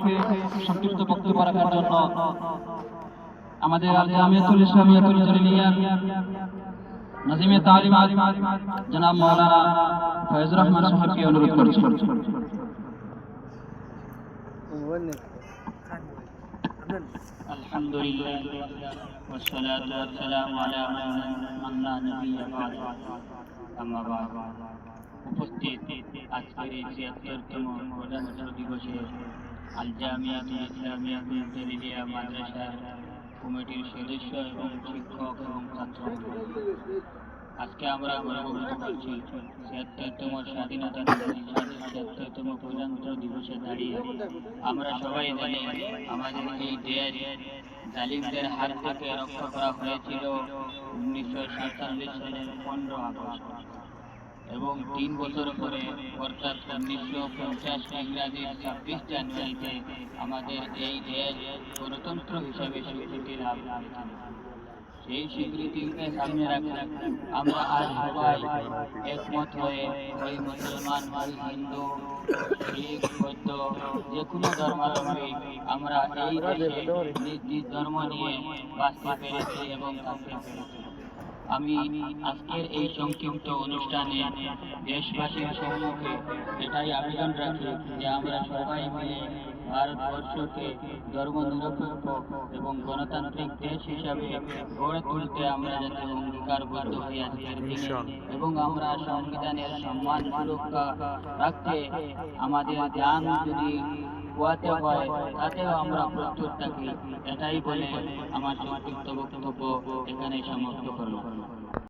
থেকে সংক্ষিপ্ত বক্তব্য রাখার জন্য আমাদের আল জামিয়াতুল ইসলামিয়াতুল জালিলিয়া নাজিমে তালিমাত জনাব মাওলানা ফয়জুর রহমান সাহেবকে অনুরোধ করছি। আলহামদুলিল্লাহ ওয়াসসালাতু ওয়াসসালামু আলা মান লা নাবিয়্যা বা'দা, আম্মা বা'দ। উপস্থিত আজকের এই ৭৬তম প্রজাতন্ত্র দিবসে আল জামিয়াতুল ইসলামিয়াতুল জালিলিয়া মাদ্রাসার কমিটির সদস্য এবং শিক্ষক এবং ছাত্র, আজকে আমরা গর্ববোধ করছি ৭৬তম স্বাধীনতা দিবস, ৭৬তম প্রজাতন্ত্র দিবসে দাঁড়িয়ে আমরা সবাই জানি আমাদের এই দেশ জালিমদের হাত থেকে রক্ষা করা হয়েছিল ১৯৪৭ সালের ১৫ আগস্ট এবং ৩ বছর পরে অর্থাৎ ১৯৫০ ইংরাজির ২৬ জানুয়ারিতে আমাদের এই দেশ গণতন্ত্র হিসেবে স্বীকৃতি লাভ করেছিল। সেই স্বীকৃতিকে সামনে রাখে আমরা আজ সবাই একমত হয়ে ওই মুসলমান, ওই হিন্দু, শিখ, বৌদ্ধ, যে কোনো ধর্মাবলম্বী আমরা এই দেশে নিজ নিজ ধর্ম নিয়ে বাঁচতে পেরেছি এবং থাকতে পেরেছি। আমি আজকের এই সংক্ষিপ্ত অনুষ্ঠানে দেশবাসীর সম্মুখে এটাই আবেদন রাখি যে আমরা সবাই মিলে ভারতবর্ষকে ধর্মনিরপেক্ষ এবং গণতান্ত্রিক দেশ হিসাবে গড়ে তুলতে আমরা যাতে অঙ্গীকারবদ্ধ হই আজকের দিনে, এবং আমরা সংবিধানের সম্মান সুরক্ষা রাখতে আমাদের জান যদি পোয়াতে হয় তাতেও আমরা প্রস্তুত থাকি। এটাই বলে আমার সংক্ষিপ্ত বক্তব্য এখানে সমাপ্ত করলাম।